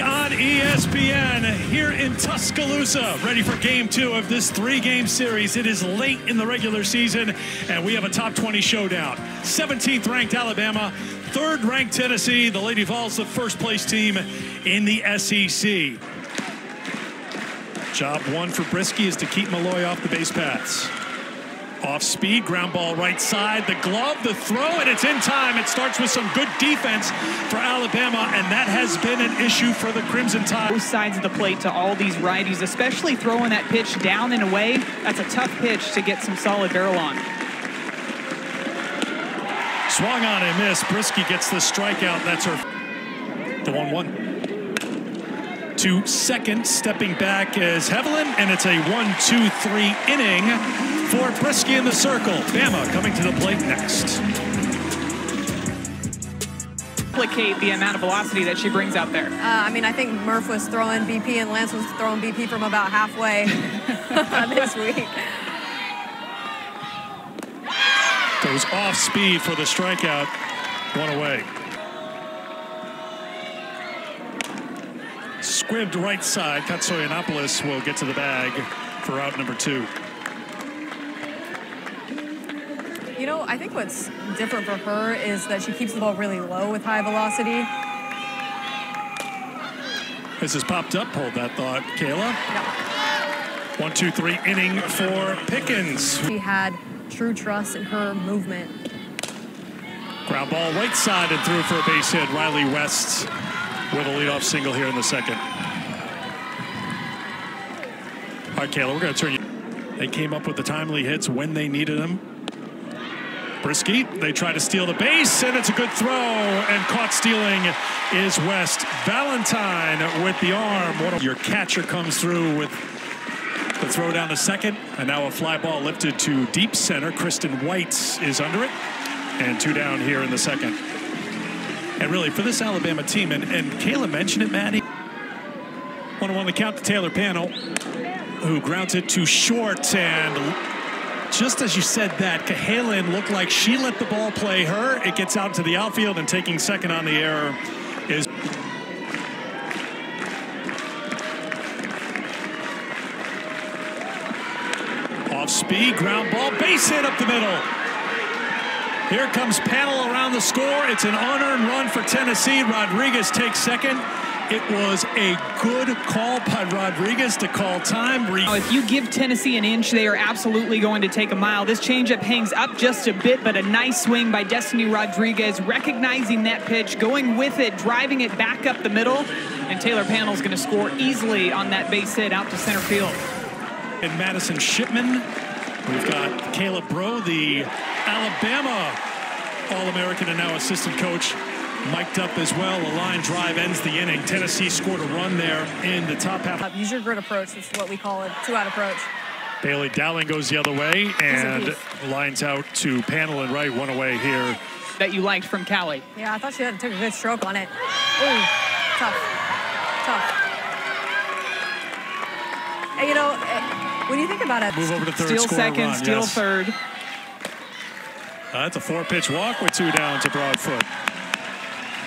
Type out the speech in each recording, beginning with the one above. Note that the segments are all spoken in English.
on ESPN here in Tuscaloosa, ready for game 2 of this 3-game series. It is late in the regular season, and we have a top 20 showdown. 17th ranked Alabama, 3rd ranked Tennessee. The Lady Vols, the first place team in the SEC. Job 1 for Brisky is to keep Malloy off the base paths. Off speed, ground ball right side, the glove, the throw, and it's in time. It starts with some good defense for Alabama, and that has been an issue for the Crimson Tide. Both sides of the plate to all these righties, especially throwing that pitch down and away. That's a tough pitch to get some solid barrel on. Swung on and missed. Brisky gets the strikeout. That's her. The 1-1. To second, stepping back is Hevelin, and it's a 1-2-3 inning for Brisky in the circle. Bama coming to the plate next. Replicate the amount of velocity that she brings out there. I mean, I think Murph was throwing BP and Lance was throwing BP from about halfway this week. Goes off speed for the strikeout. 1 away. Squibbed right side. Katsoyanopoulos will get to the bag for out number 2. You know, I think what's different for her is that she keeps the ball really low with high velocity. This has popped up. Hold that thought, Kayla. No. 1-2-3 inning for Pickens. She had true trust in her movement. Ground ball right side and through for a base hit. Riley West with a leadoff single here in the second. All right, Kayla, we're going to turn you. They came up with the timely hits when they needed them. Brisky, they try to steal the base, and it's a good throw, and caught stealing is West. Valentine with the arm. Your catcher comes through with the throw down to second, and now a fly ball lifted to deep center. Kristen White is under it, and 2 down here in the second. And really, for this Alabama team, and Kayla mentioned it, Maddie, 1-1 the count to Taylor Panel, who grounds it to short, and just as you said that, Cahalan looked like she let the ball play her. It gets out to the outfield, and taking second on the error is off speed, ground ball, base hit up the middle. Here comes Panel around the score. It's an unearned run for Tennessee. Rodriguez takes second. It was a good call by Rodriguez to call time. If you give Tennessee an inch, they are absolutely going to take a mile. This changeup hangs up just a bit, but a nice swing by Destiny Rodriguez, recognizing that pitch, going with it, driving it back up the middle, and Taylor Panel's going to score easily on that base hit out to center field. And Madison Shipman. We've got Caleb Bro, the Alabama All-American and now assistant coach, mic'd up as well. A line drive ends the inning. Tennessee scored a run there in the top half. Use your grit approach. That's what we call it. 2-out approach. Bailey Dowling goes the other way and lines out to Panel and right. 1 away here. That you liked from Callie. Yeah, I thought she took a good stroke on it. Ooh, tough. And, you know, when you think about it, move over to third, steal score second, run, steal yes. third. That's a 4-pitch walk with 2 down to Broadfoot.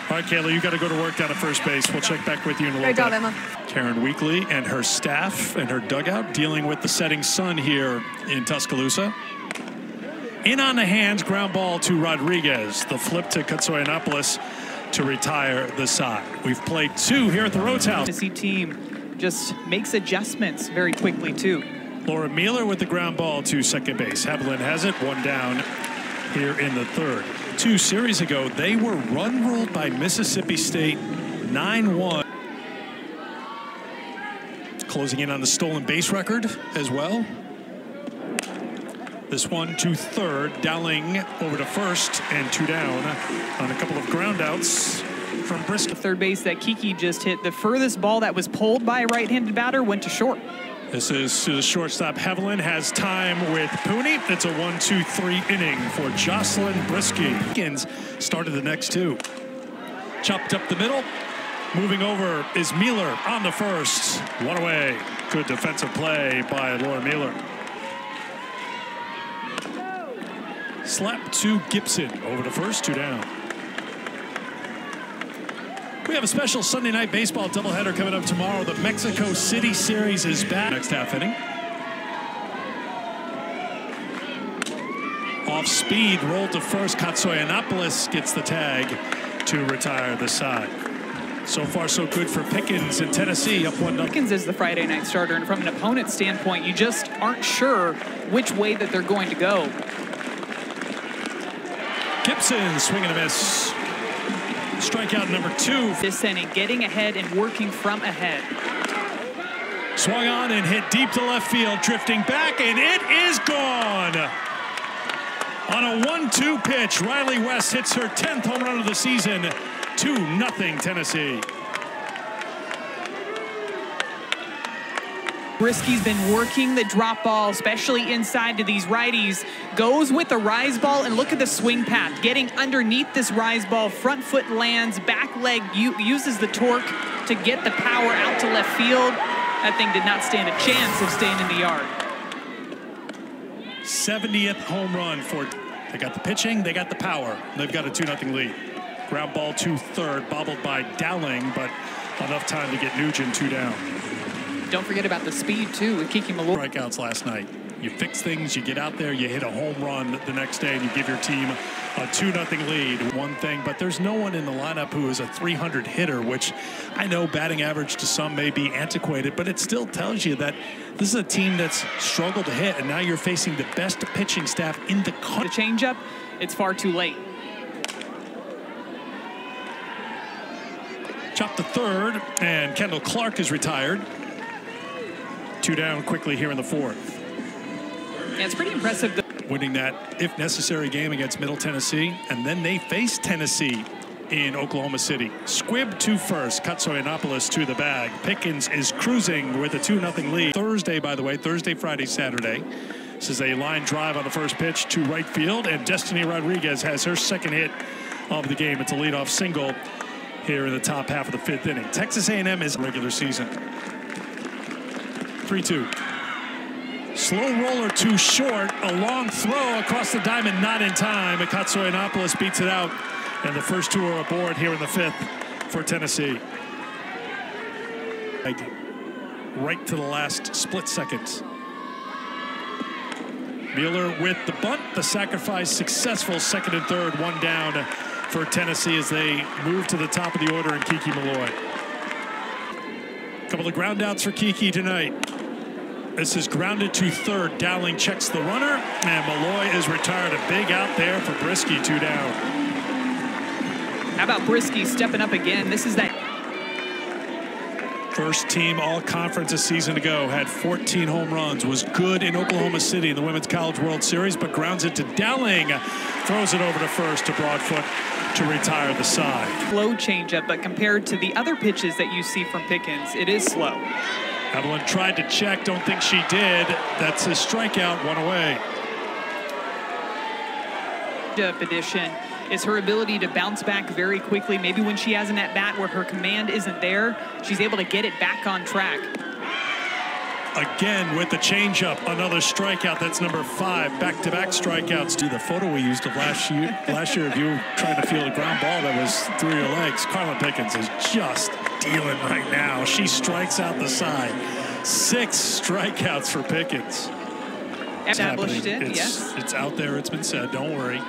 All right, Kayla, you got to go to work down at first base. We'll check back with you in a little bit. Great job, Emma. Karen Weekly and her staff and her dugout dealing with the setting sun here in Tuscaloosa. In on the hands, ground ball to Rodriguez. The flip to Katsoyanopoulos to retire the side. We've played 2 here at the Rhodes House. Tennessee team just makes adjustments very quickly, too. Laura Mueller with the ground ball to second base. Hevelin has it, 1 down here in the third. 2 series ago, they were run ruled by Mississippi State 9-1. Closing in on the stolen base record as well. This one to third, Dowling over to first, and 2 down on a couple of ground outs from Brisky. Third base that Kiki just hit, the furthest ball that was pulled by a right-handed batter went to short. This is to the shortstop. Hevelin has time with Pooney. It's a 1-2-3 inning for Jocelyn Brisky. Pickens started the next 2. Chopped up the middle. Moving over is Mueller on the first. 1 away. Good defensive play by Laura Mueller. Slap to Gibson over to first, 2 down. We have a special Sunday night baseball doubleheader coming up tomorrow. The Mexico City series is back. Next half inning. Off speed, rolled to first. Katsoyanopoulos gets the tag to retire the side. So far, so good for Pickens in Tennessee, up 1-0. Pickens is the Friday night starter, and from an opponent standpoint, you just aren't sure which way that they're going to go. Gibson, swing and a miss. Strikeout number 2. This inning, getting ahead and working from ahead. Swung on and hit deep to left field, drifting back, and it is gone. On a 1-2 pitch, Riley West hits her 10th home run of the season. 2-0 Tennessee. Brisky's been working the drop ball, especially inside to these righties. Goes with the rise ball, and look at the swing path. Getting underneath this rise ball, front foot lands, back leg uses the torque to get the power out to left field. That thing did not stand a chance of staying in the yard. 70th home run for. They got the pitching, they got the power. They've got a 2-0 lead. Ground ball to third, bobbled by Dowling, but enough time to get Nugent 2 down. Don't forget about the speed, too, with Kiki Malloy. Strikeouts last night. You fix things, you get out there, you hit a home run the next day, and you give your team a 2-0 lead. One thing, but there's no one in the lineup who is a 300 hitter, which I know batting average to some may be antiquated, but it still tells you that this is a team that's struggled to hit, and now you're facing the best pitching staff in the country. The changeup, it's far too late. Chop to third, and Kendall Clark is retired. 2 down quickly here in the 4th. Yeah, it's pretty impressive. Winning that, if necessary, game against Middle Tennessee, and then they face Tennessee in Oklahoma City. Squibb to first, Katsoyanopoulos to the bag. Pickens is cruising with a 2-0 lead. Thursday, by the way, Thursday, Friday, Saturday. This is a line drive on the first pitch to right field, and Destiny Rodriguez has her second hit of the game. It's a leadoff single here in the top half of the 5th inning. Texas A&M is regular season. 3-2. Slow roller too short. A long throw across the diamond, not in time. Katsoyanopoulos beats it out. And the first 2 are aboard here in the 5th for Tennessee. Right to the last split seconds. Mueller with the bunt. The sacrifice successful. 2nd and 3rd, 1 down for Tennessee as they move to the top of the order in Kiki Malloy. Couple of ground outs for Kiki tonight. This is grounded to third. Dowling checks the runner, and Malloy is retired. A big out there for Brisky, 2 down. How about Brisky stepping up again? This is that first team all-conference a season ago. Had 14 home runs. Was good in Oklahoma City in the Women's College World Series, but grounds it to Dowling. Throws it over to first to Broadfoot to retire the side. Slow changeup, but compared to the other pitches that you see from Pickens, it is slow. Evelyn tried to check, don't think she did. That's a strikeout, 1 away. Addition is her ability to bounce back very quickly. Maybe when she has an at-bat where her command isn't there, she's able to get it back on track. Again with the changeup, another strikeout. That's number 5. Back-to-back strikeouts. Do the photo we used of last year of you trying to field a ground ball that was through your legs. Carla Pickens is just dealing right now. She strikes out the side. 6 strikeouts for Pickens. Established it, yes. It's out there. It's been said. Don't worry.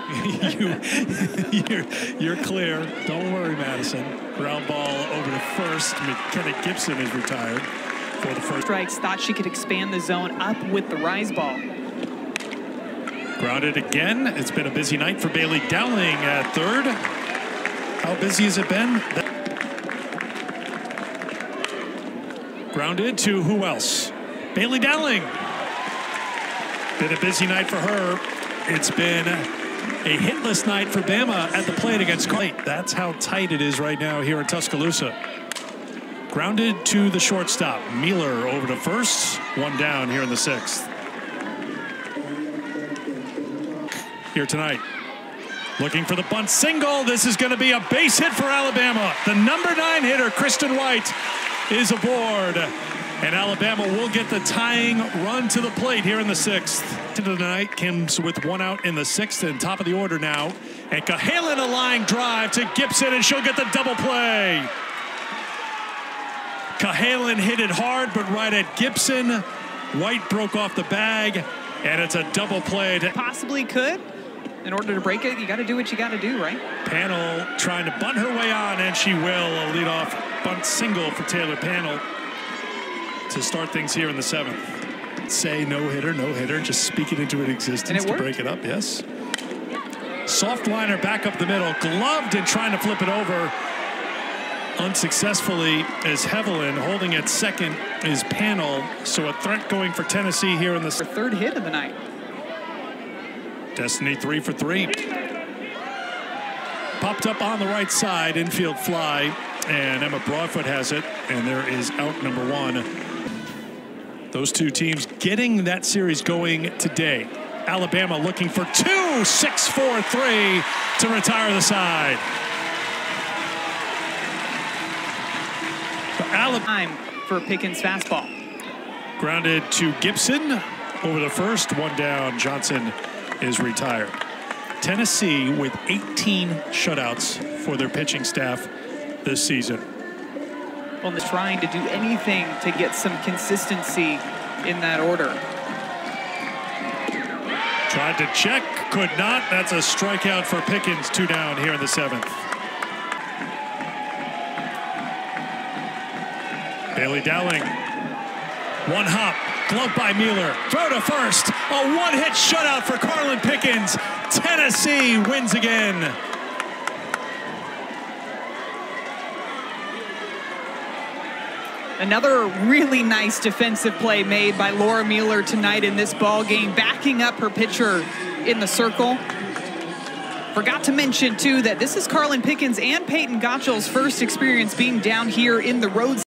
you're clear. Don't worry, Madison. Ground ball over to first. McKenna Gibson is retired for the first. Strikes, thought she could expand the zone up with the rise ball. Grounded again. It's been a busy night for Bailey Dowling at third. How busy has it been? Grounded to who else? Bailey Dowling. Been a busy night for her. It's been a hitless night for Bama at the plate against Clay. That's how tight it is right now here in Tuscaloosa. Grounded to the shortstop. Mueller over to first. 1 down here in the 6th. Here tonight. Looking for the bunt single. This is going to be a base hit for Alabama. The number 9 hitter, Kristen White, is aboard. And Alabama will get the tying run to the plate here in the 6th. Into the night, comes with 1 out in the 6th and top of the order now. And Cahalan a line drive to Gibson, and she'll get the double play. Cahalan hit it hard, but right at Gibson. White broke off the bag, and it's a double play. Possibly could. In order to break it, you got to do what you got to do, right? Panel trying to bunt her way on, and she will. A leadoff bunt single for Taylor Panel to start things here in the 7th. Say no hitter, just speak it into existence to break it up, yes. Soft liner back up the middle, gloved and trying to flip it over. Unsuccessfully as Hevelin holding at second is Panel. So a threat going for Tennessee here in the third hit of the night. Destiny 3 for 3. Popped up on the right side, infield fly, and Emma Broadfoot has it, and there is out number 1. Those two teams getting that series going today. Alabama looking for 2, 6-4-3 to retire the side. Time for Pickens' fastball. Grounded to Gibson over the first, 1 down. Johnson is retired. Tennessee with 18 shutouts for their pitching staff this season. Well, they're trying to do anything to get some consistency in that order. Tried to check, could not. That's a strikeout for Pickens. 2 down here in the 7th. Bailey Dowling. 1 hop, glove by Mueller. Throw to first. A 1-hit shutout for Carlin Pickens. Tennessee wins again. Another really nice defensive play made by Laura Mueller tonight in this ball game, backing up her pitcher in the circle. Forgot to mention, too, that this is Carlin Pickens and Peyton Gottschall's first experience being down here in the road